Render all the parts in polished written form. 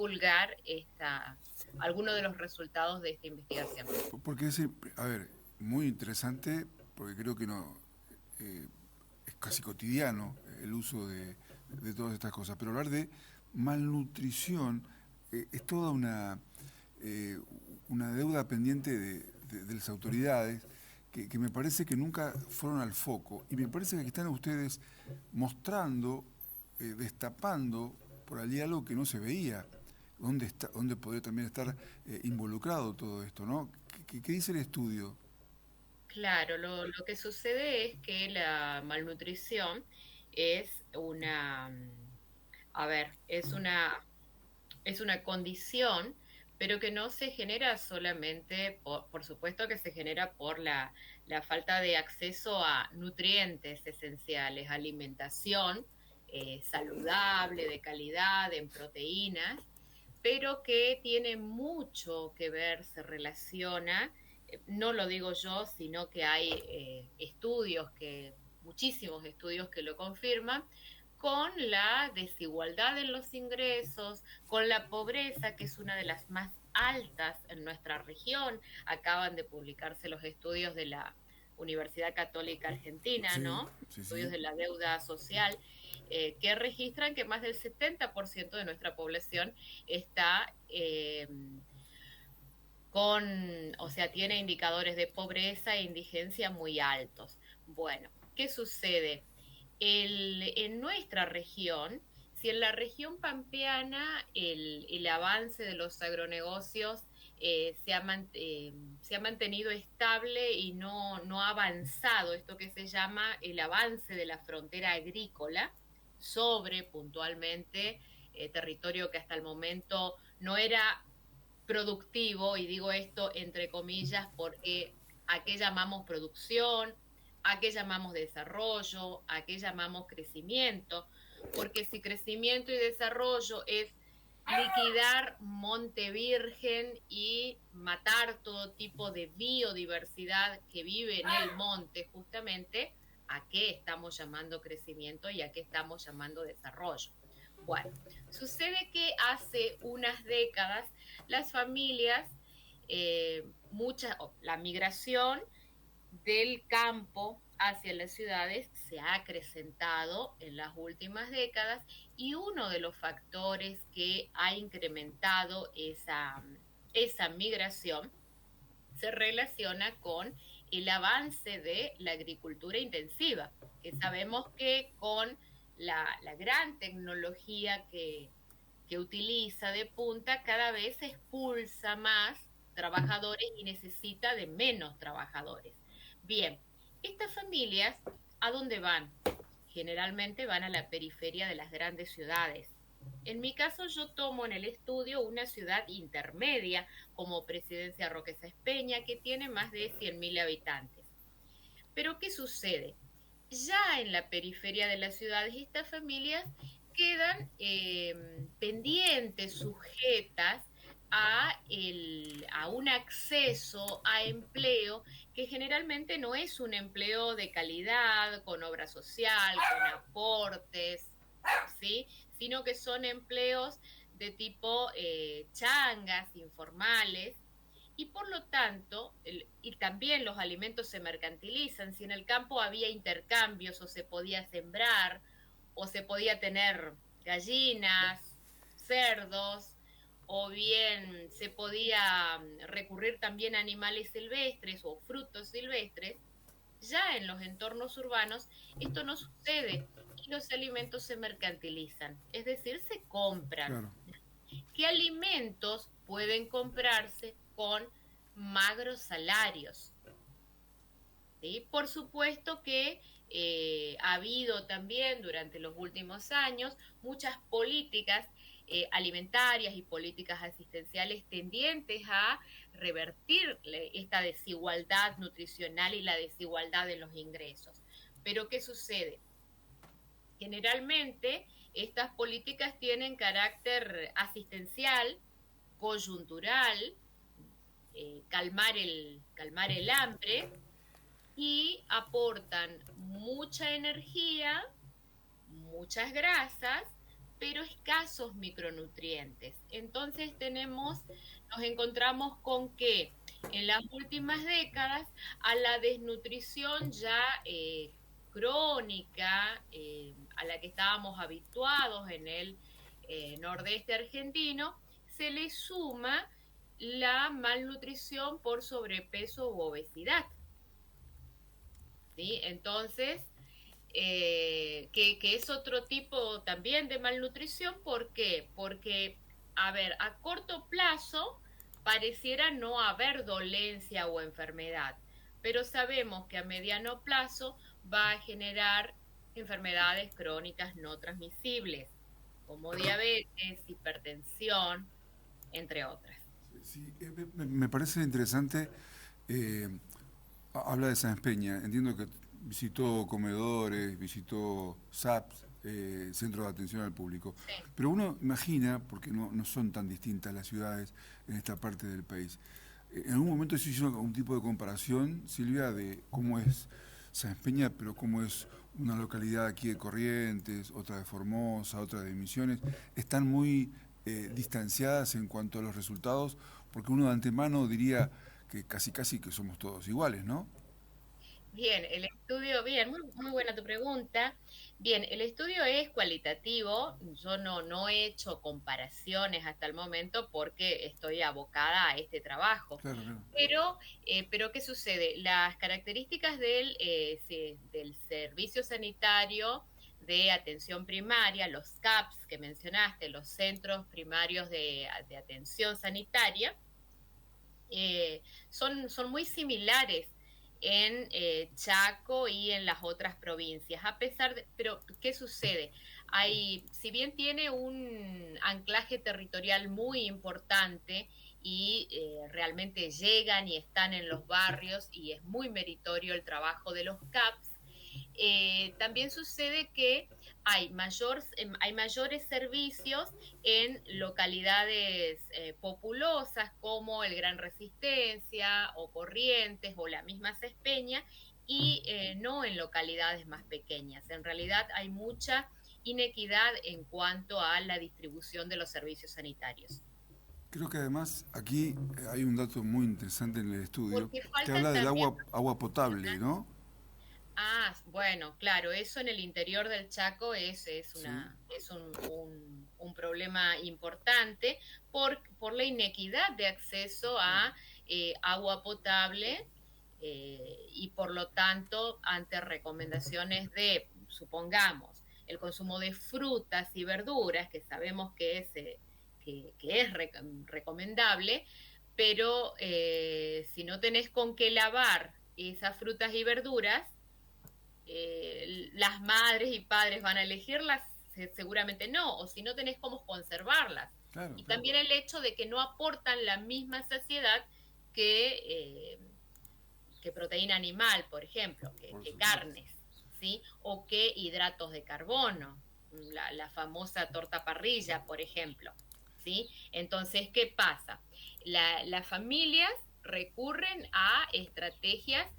divulgar algunos de los resultados de esta investigación. Porque es, a ver, muy interesante, porque creo que no eh, es casi cotidiano el uso de todas estas cosas, pero hablar de malnutrición es toda eh, una deuda pendiente de las autoridades que me parece que nunca fueron al foco y me parece que están ustedes mostrando, destapando por allí algo que no se veía. ¿Dónde podría también estar involucrado todo esto, ¿no? ¿Qué dice el estudio? Claro, lo que sucede es que la malnutrición es a ver, es una condición, pero que no se genera solamente, por supuesto que se genera por la falta de acceso a nutrientes esenciales, alimentación saludable, de calidad, en proteínas, pero que tiene mucho que ver, se relaciona, no lo digo yo, sino que hay muchísimos estudios que lo confirman, con la desigualdad en los ingresos, con la pobreza, que es una de las más altas en nuestra región. Acaban de publicarse los estudios de la Universidad Católica Argentina, Sí, ¿no? sí, Estudios sí. de la deuda social, que registran que más del 70% de nuestra población está o sea, tiene indicadores de pobreza e indigencia muy altos. Bueno, ¿qué sucede? En nuestra región, si en la región pampeana el avance de los agronegocios se ha mantenido estable y no ha avanzado, esto que se llama el avance de la frontera agrícola sobre puntualmente territorio que hasta el momento no era productivo, y digo esto entre comillas porque a qué llamamos producción, a qué llamamos desarrollo, a qué llamamos crecimiento, porque si crecimiento y desarrollo es liquidar monte virgen y matar todo tipo de biodiversidad que vive en el monte, justamente, ¿a qué estamos llamando crecimiento y a qué estamos llamando desarrollo? Bueno, sucede que hace unas décadas las familias, la migración del campo hacia las ciudades se ha acrecentado en las últimas décadas, y uno de los factores que ha incrementado esa migración se relaciona con el avance de la agricultura intensiva, que sabemos que con la gran tecnología que utiliza de punta, cada vez expulsa más trabajadores y necesita de menos trabajadores. Bien, estas familias, ¿a dónde van? Generalmente van a la periferia de las grandes ciudades. En mi caso, yo tomo en el estudio una ciudad intermedia como Presidencia Roque Sáenz Peña, que tiene más de 100.000 habitantes. Pero ¿qué sucede? Ya en la periferia de las ciudades, estas familias quedan pendientes, sujetas a un acceso a empleo que generalmente no es un empleo de calidad, con obra social, con aportes, ¿sí? Sino que son empleos de tipo changas, informales, y por lo tanto, y también los alimentos se mercantilizan. Si en el campo había intercambios o se podía sembrar o se podía tener gallinas, cerdos, o bien se podía recurrir también a animales silvestres o frutos silvestres, ya en los entornos urbanos esto no sucede y los alimentos se mercantilizan, es decir, se compran. Claro. ¿Qué alimentos pueden comprarse con magros salarios? ¿Sí? Por supuesto que ha habido también durante los últimos años muchas políticas alimentarias y políticas asistenciales tendientes a revertir esta desigualdad nutricional y la desigualdad en los ingresos. Pero ¿qué sucede? Generalmente estas políticas tienen carácter asistencial, coyuntural, calmar el hambre, y aportan mucha energía, muchas grasas, pero escasos micronutrientes. Entonces nos encontramos con que en las últimas décadas a la desnutrición ya crónica, a la que estábamos habituados en el nordeste argentino, se le suma la malnutrición por sobrepeso u obesidad. ¿Sí? Entonces, que es otro tipo también de malnutrición. ¿Por qué? Porque, a ver, a corto plazo pareciera no haber dolencia o enfermedad, pero sabemos que a mediano plazo va a generar enfermedades crónicas no transmisibles, como diabetes, hipertensión, entre otras. Sí, me parece interesante. eh, Habla de Sáenz Peña. Entiendo que visitó comedores, visitó SAPs, centros de atención al público. Sí. Pero uno imagina, porque no son tan distintas las ciudades en esta parte del país. En algún momento se hizo un tipo de comparación, Silvia, de cómo es Sáenz Peña, pero cómo es una localidad aquí de Corrientes, otra de Formosa, otra de Misiones. Están muy distanciadas en cuanto a los resultados, porque uno de antemano diría que casi que somos todos iguales, ¿no? Bien, el estudio, bien, muy buena tu pregunta. Bien, el estudio es cualitativo. Yo no he hecho comparaciones hasta el momento porque estoy abocada a este trabajo. Claro, claro. Pero ¿qué sucede? Las características del servicio sanitario de atención primaria, los CAPS que mencionaste, los centros primarios de atención sanitaria, son muy similares en Chaco y en las otras provincias, pero ¿qué sucede? Si bien tiene un anclaje territorial muy importante y realmente llegan y están en los barrios y es muy meritorio el trabajo de los CAPS, también sucede que hay mayores servicios en localidades populosas como el Gran Resistencia o Corrientes o la misma Cespeña y no en localidades más pequeñas. En realidad hay mucha inequidad en cuanto a la distribución de los servicios sanitarios. Creo que además aquí hay un dato muy interesante en el estudio Porque que faltan habla del también. agua potable, ¿no? Ah, bueno, claro, eso en el interior del Chaco Sí. es un problema importante por la inequidad de acceso a agua potable y por lo tanto, ante recomendaciones de, supongamos, el consumo de frutas y verduras, que sabemos que es recomendable, pero si no tenés con qué lavar esas frutas y verduras, las madres y padres van a elegirlas, seguramente no, o si no tenés cómo conservarlas. Claro, Y claro. también el hecho de que no aportan la misma saciedad que, eh, que proteína animal, por ejemplo, Por que supuesto. carnes, ¿sí? O que hidratos de carbono, la famosa torta parrilla, por ejemplo, ¿sí? Entonces, ¿qué pasa? Las familias recurren a estrategias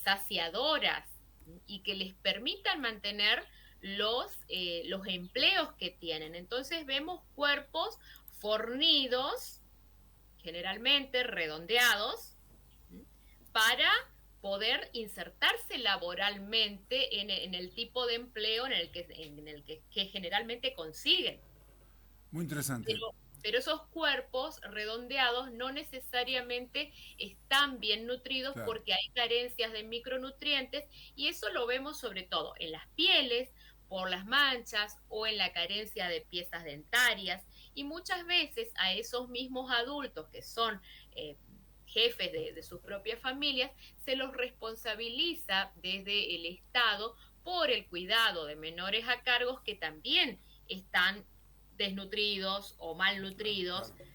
saciadoras y que les permitan mantener los empleos que tienen. Entonces vemos cuerpos fornidos, generalmente redondeados, para poder insertarse laboralmente en el tipo de empleo que generalmente consiguen. Muy interesante. Pero esos cuerpos redondeados no necesariamente están bien nutridos Claro. porque hay carencias de micronutrientes y eso lo vemos sobre todo en las pieles, por las manchas o en la carencia de piezas dentarias y muchas veces a esos mismos adultos que son jefes de sus propias familias se los responsabiliza desde el Estado por el cuidado de menores a cargos que también están desnutridos o malnutridos. Claro.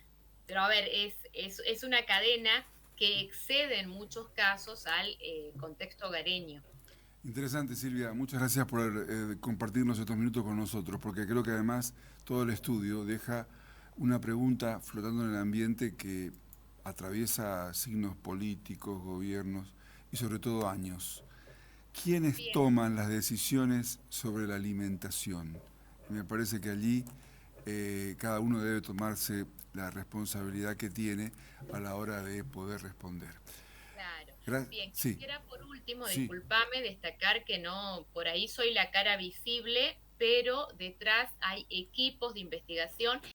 Pero a ver, es una cadena que excede en muchos casos al contexto hogareño. Interesante, Silvia. Muchas gracias por compartirnos estos minutos con nosotros, porque creo que además todo el estudio deja una pregunta flotando en el ambiente que atraviesa signos políticos, gobiernos y sobre todo años. ¿Quiénes Bien, toman las decisiones sobre la alimentación? Me parece que allí cada uno debe tomarse la responsabilidad que tiene a la hora de poder responder. Claro. Bien, Sí, quisiera por último, sí. disculpame, destacar que no, por ahí soy la cara visible, pero detrás hay equipos de investigación